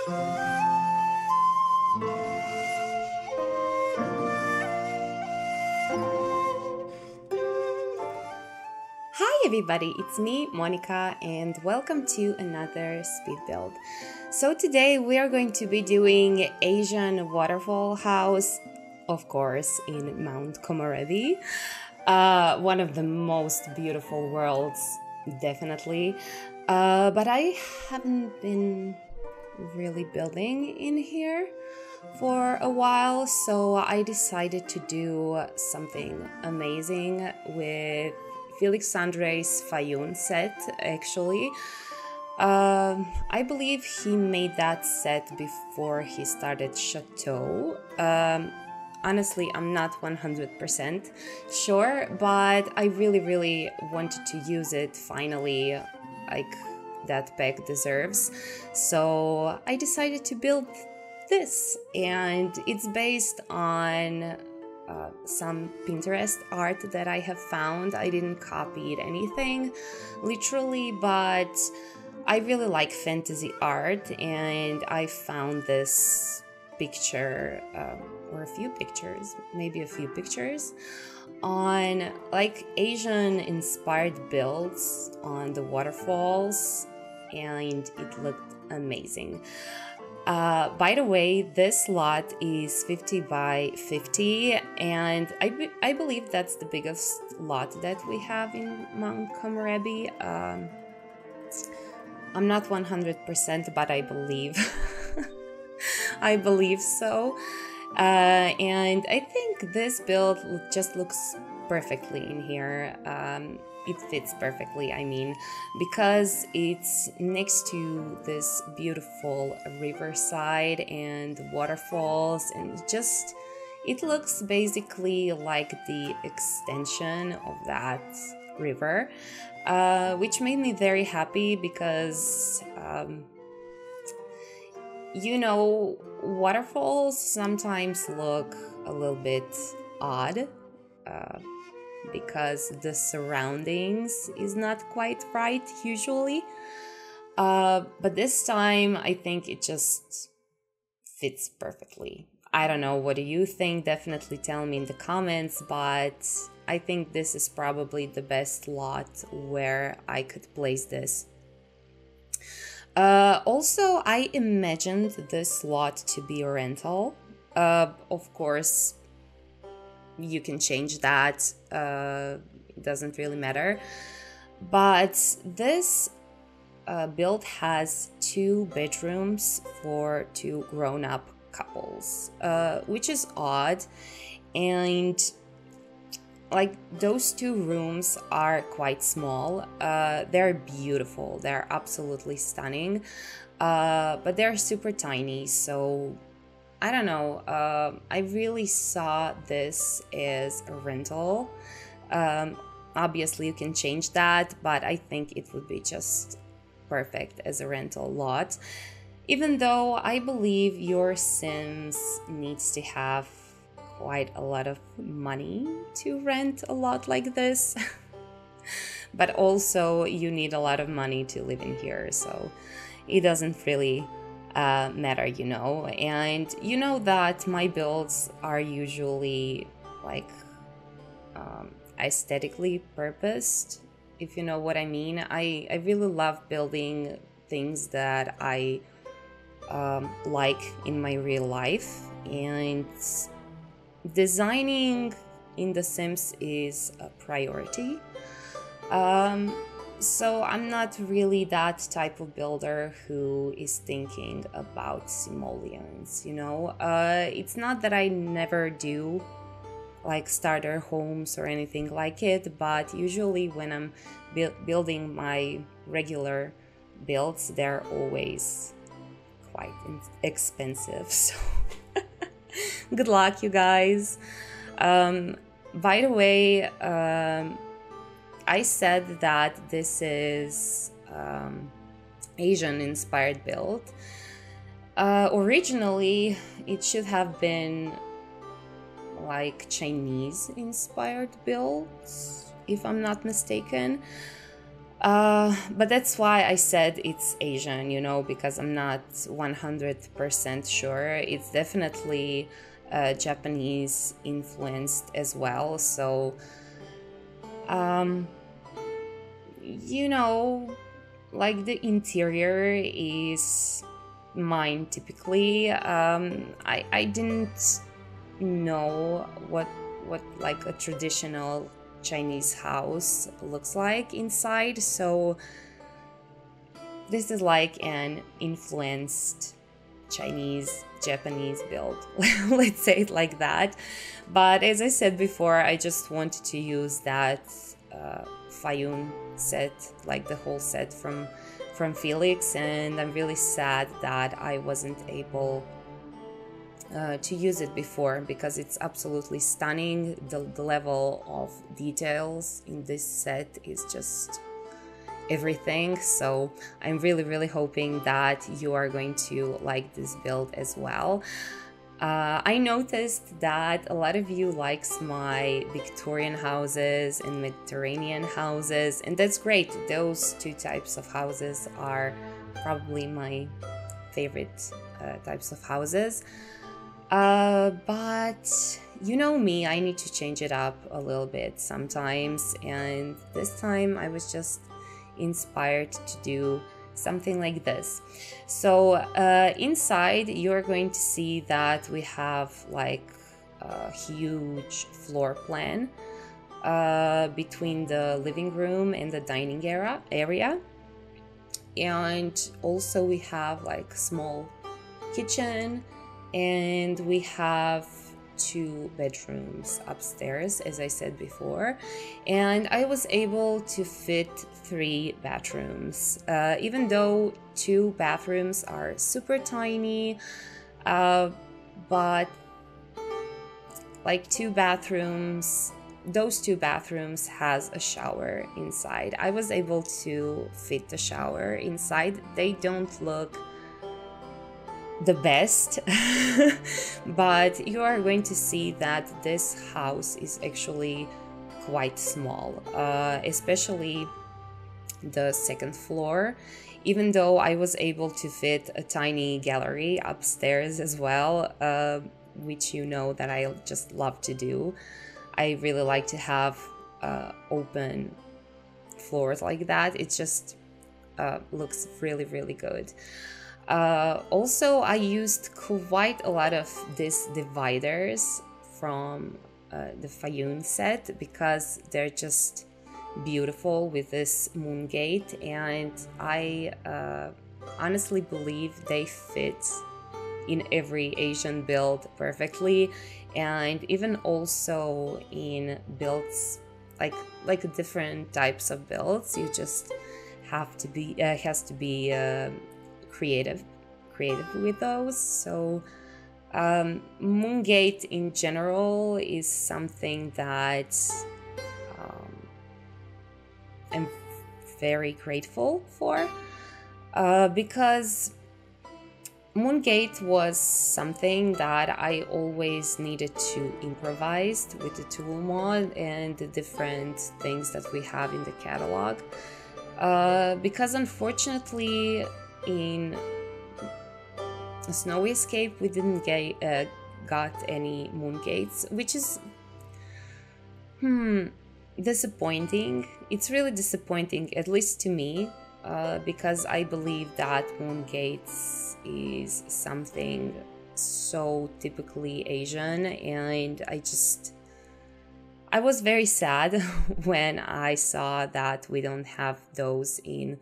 Hi everybody, it's me, Monica, and welcome to another speed build. So today we are going to be doing Asian waterfall house, of course, in Mount Komorebi. One of the most beautiful worlds, definitely. But I haven't been really building in here for a while, so I decided to do something amazing with Felix Andre's Fayun set, actually. I believe he made that set before he started Chateau. Honestly, I'm not 100% sure, but I really wanted to use it finally, like that pack deserves. So I decided to build this, and it's based on some Pinterest art that I have found. I didn't copy anything literally, but I really like fantasy art, and I found this picture or a few pictures, maybe a few pictures on like Asian inspired builds on the waterfalls, and it looked amazing. By the way, this lot is 50 by 50, and I believe that's the biggest lot that we have in Mount Komorebi. I'm not 100%, but I believe I believe so. And I think this build just looks perfectly in here. It fits perfectly, I mean, because it's next to this beautiful riverside and waterfalls, and just it looks basically like the extension of that river, which made me very happy because you know, waterfalls sometimes look a little bit odd because the surroundings is not quite right usually. But this time I think it just fits perfectly. I don't know, what do you think? Definitely tell me in the comments, but I think this is probably the best lot where I could place this. Also, I imagined this lot to be a rental. Of course, you can change that. It doesn't really matter. But this build has 2 bedrooms for 2 grown-up couples, which is odd. And like those 2 rooms are quite small. They're beautiful, they're absolutely stunning, but they're super tiny, so I don't know. I really saw this as a rental. Obviously you can change that, but I think it would be just perfect as a rental lot, even though I believe your Sims needs to have quite a lot of money to rent a lot like this. But also you need a lot of money to live in here, so it doesn't really matter, you know. And you know that my builds are usually like aesthetically purposed, if you know what I mean. I really love building things that I like in my real life, and designing in The Sims is a priority. So I'm not really that type of builder who is thinking about simoleons, you know. It's not that I never do like starter homes or anything like it, but usually when I'm building my regular builds, they're always quite expensive, so good luck, you guys. By the way, I said that this is Asian inspired build. Originally, it should have been like Chinese inspired builds, if I'm not mistaken. But that's why I said it's Asian, you know, because I'm not 100% sure. It's definitely Japanese influenced as well. So, um, you know, like the interior is mine typically. I didn't know what like a traditional Chinese house looks like inside, so this is like an influenced Chinese Japanese build. Let's say it like that. But as I said before, I just wanted to use that Fayun set, like the whole set from Felix, and I'm really sad that I wasn't able to use it before, because it's absolutely stunning. The level of details in this set is just everything. So I'm really hoping that you are going to like this build as well. I noticed that a lot of you likes my Victorian houses and Mediterranean houses, and that's great. Those two types of houses are probably my favorite types of houses. But you know me, I need to change it up a little bit sometimes, and this time I was just inspired to do something like this. So inside you're going to see that we have like a huge floor plan between the living room and the dining area, and also we have like small kitchen, and we have 2 bedrooms upstairs, as I said before, and I was able to fit 3 bathrooms, even though 2 bathrooms are super tiny, but like 2 bathrooms, those 2 bathrooms has a shower inside. I was able to fit the shower inside. They don't look the best but you are going to see that this house is actually quite small, especially the second floor, even though I was able to fit a tiny gallery upstairs as well, which you know that I just love to do. I really like to have open floors like that. It just looks really good. Also, I used quite a lot of these dividers from the Fayun set, because they're just beautiful with this moon gate, and I honestly believe they fit in every Asian build perfectly, and even also in builds like different types of builds. You just have to be creative with those. So Moongate in general is something that I'm very grateful for, because Moongate was something that I always needed to improvise with the tool mod and the different things that we have in the catalog, because unfortunately in Snowy Escape we didn't got any moon gates, which is disappointing. It's really disappointing, at least to me, because I believe that moon gates is something so typically Asian, and I was very sad when I saw that we don't have those in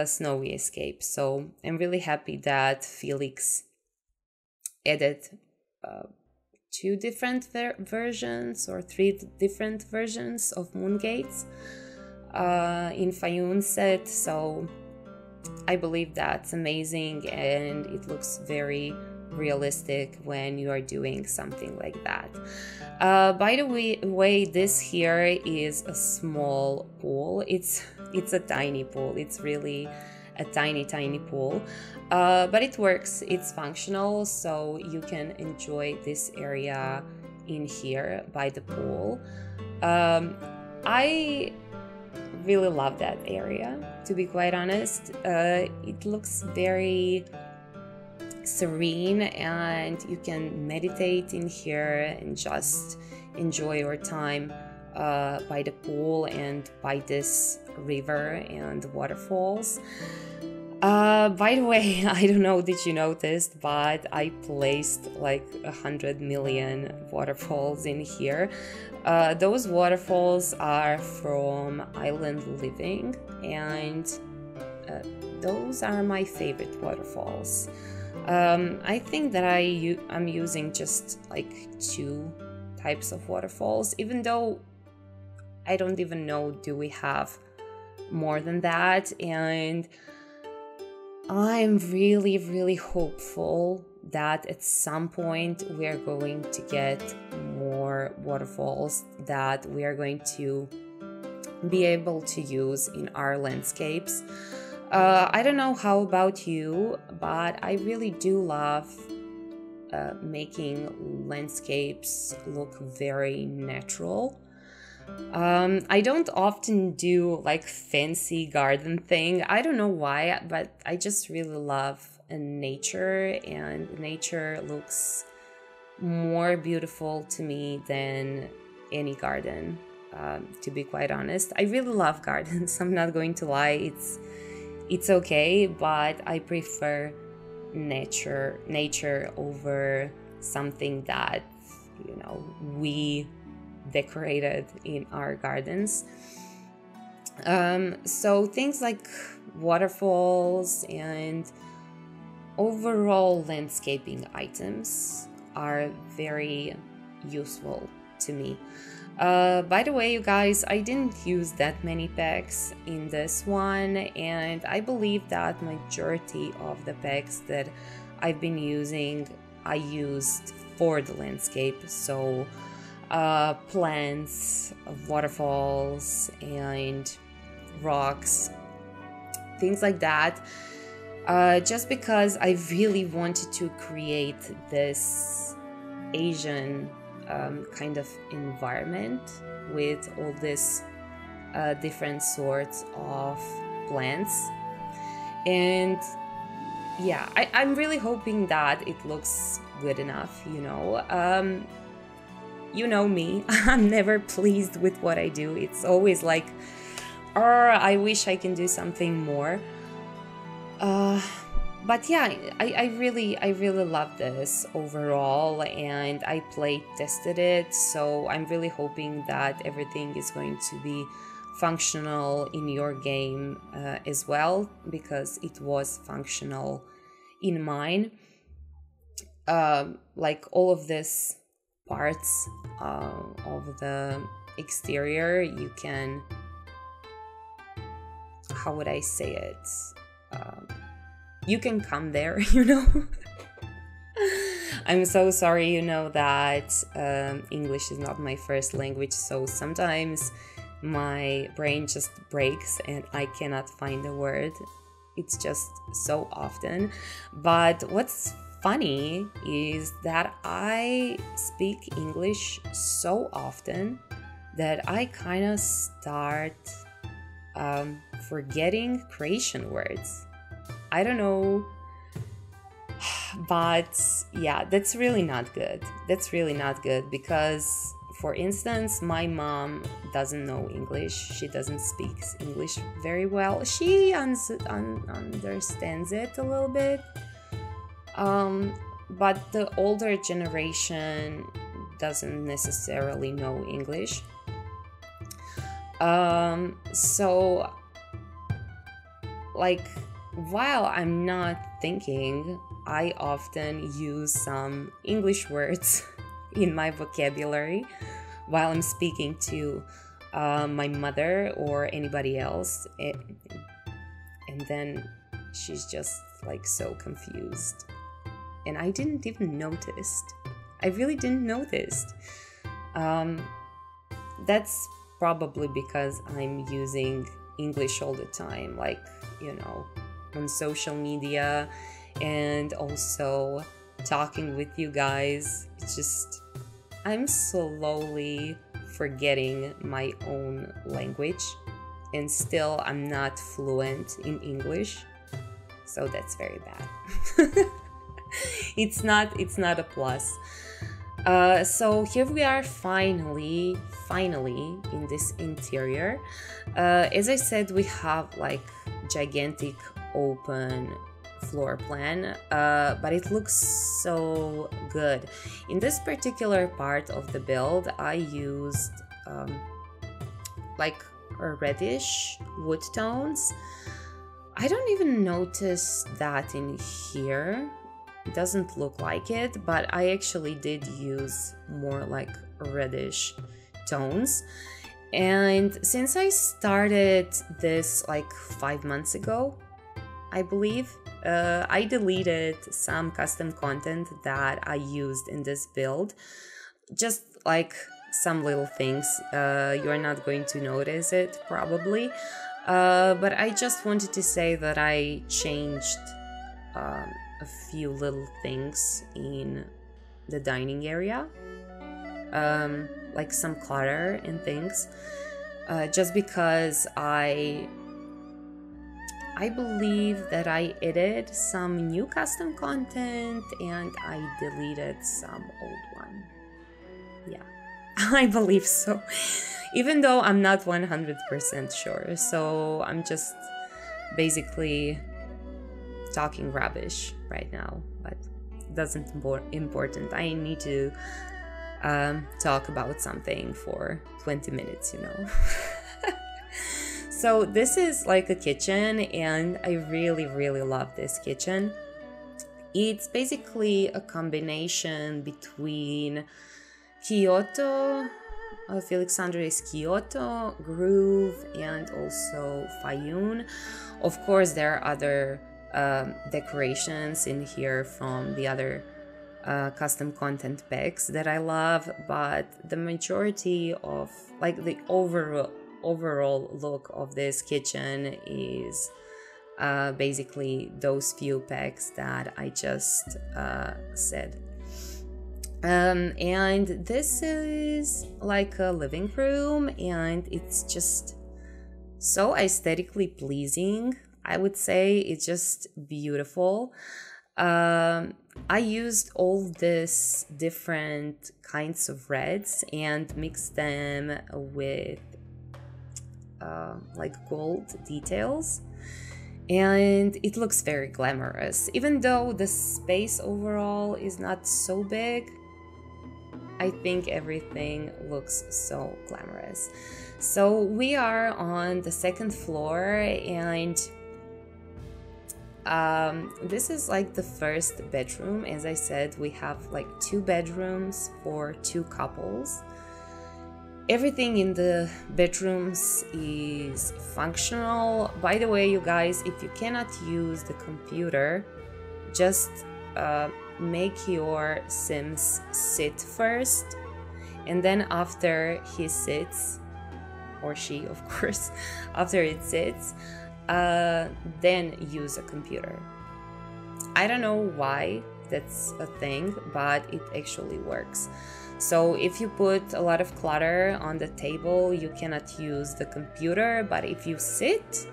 Snowy Escape. So I'm really happy that Felix added 2 different versions or 3 different versions of Moongates in Fayun set. So I believe that's amazing, and it looks very realistic when you are doing something like that. By the way, this here is a small pool. It's a tiny pool. It's really a tiny pool, but it works. It's functional, so you can enjoy this area in here by the pool. I really love that area, to be quite honest. It looks very serene, and you can meditate in here and just enjoy your time by the pool and by this river and waterfalls. By the way, I don't know, did you notice, but I placed like 100 million waterfalls in here. Those waterfalls are from Island Living, and those are my favorite waterfalls. I think that I'm using just like 2 types of waterfalls, even though I don't even know do we have more than that. And I'm really, really hopeful that at some point we're going to get more waterfalls that we are going to be able to use in our landscapes. I don't know how about you, but I really do love making landscapes look very natural. I don't often do like fancy garden thing. I don't know why, but I just really love nature, and nature looks more beautiful to me than any garden, to be quite honest. I really love gardens. I'm not going to lie. It's okay, but I prefer nature over something that, you know, we decorated in our gardens. So things like waterfalls and overall landscaping items are very useful to me. By the way, you guys, I didn't use that many packs in this one, and I believe that majority of the packs that I've been using, I used for the landscape. So plants, waterfalls, and rocks, things like that. Just because I really wanted to create this Asian kind of environment with all this different sorts of plants. And yeah, I'm really hoping that it looks good enough, you know. You know me, I'm never pleased with what I do. It's always like, oh, I wish I can do something more. But yeah, I really love this overall, and I play tested it, so I'm really hoping that everything is going to be functional in your game as well, because it was functional in mine. Like all of this parts of the exterior, you can, how would I say it, you can come there, you know. I'm so sorry, you know, that English is not my first language, so sometimes my brain just breaks and I cannot find a word. It's just so often. But what's funny is that I speak English so often that I kind of start forgetting Croatian words. I don't know, but yeah, that's really not good. That's really not good because, for instance, my mom doesn't know English. She doesn't speak English very well. She understands it a little bit, but the older generation doesn't necessarily know English. So, like, while I'm not thinking, I often use some English words in my vocabulary while I'm speaking to my mother or anybody else, and then she's just like so confused, and I didn't even notice. I really didn't notice. That's probably because I'm using English all the time, like, you know, on social media and also talking with you guys. It's just, I'm slowly forgetting my own language, and still I'm not fluent in English, so that's very bad. It's not a plus. So here we are finally in this interior. As I said, we have like gigantic open floor plan, but it looks so good. In this particular part of the build, I used like reddish wood tones. I don't even notice that in here. It doesn't look like it, but I actually did use more like reddish tones. And since I started this like 5 months ago, I believe, I deleted some custom content that I used in this build. Just like some little things. You're not going to notice it probably. But I just wanted to say that I changed a few little things in the dining area, like some clutter and things, just because I believe that I added some new custom content and I deleted some old one. Yeah, I believe so, even though I'm not 100% sure, so I'm just basically talking rubbish right now, but it doesn't important. I need to talk about something for 20 minutes, you know. So this is like a kitchen, and I really love this kitchen. It's basically a combination between Kyoto, Felix Andre's Kyoto, Groove, and also Fayun. Of course, there are other decorations in here from the other custom content packs that I love, but the majority of like the overall look of this kitchen is basically those few packs that I just said. And this is like a living room, and it's just so aesthetically pleasing. I would say it's just beautiful. I used all these different kinds of reds and mixed them with like gold details, and it looks very glamorous. Even though the space overall is not so big, I think everything looks so glamorous. So we are on the second floor, and this is like the first bedroom. As I said, we have like 2 bedrooms for 2 couples. Everything in the bedrooms is functional. By the way, you guys, if you cannot use the computer, just make your Sims sit first, and then after he sits, or she of course, after it sits, then use a computer. I don't know why that's a thing, but it actually works. So if you put a lot of clutter on the table, you cannot use the computer, but if you sit,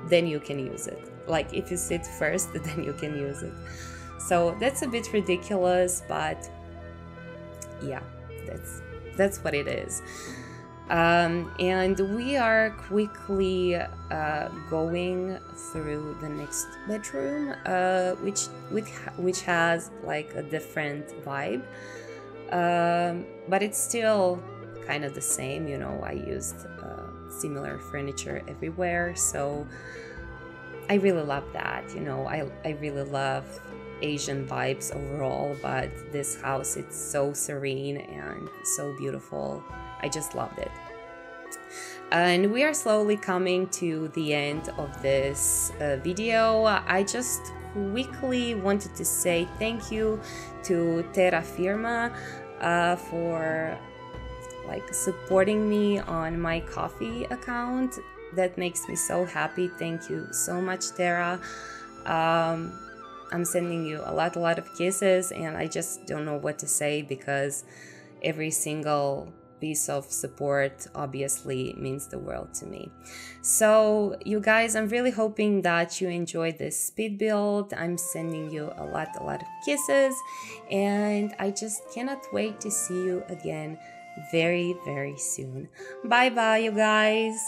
then you can use it. Like if you sit first, then you can use it. So that's a bit ridiculous, but yeah, that's what it is. And we are quickly going through the next bedroom, which has like a different vibe, but it's still kind of the same. You know, I used similar furniture everywhere, so I really love that. You know, I really love Asian vibes overall, but this house, it's so serene and so beautiful. I just loved it. And we are slowly coming to the end of this video. I just quickly wanted to say thank you to Terra Firma for like supporting me on my coffee account. That makes me so happy. Thank you so much, Terra. I'm sending you a lot of kisses, and I just don't know what to say because every single piece of support obviously means the world to me. So you guys, I'm really hoping that you enjoyed this speed build. I'm sending you a lot of kisses, and I just cannot wait to see you again very soon. Bye bye, you guys.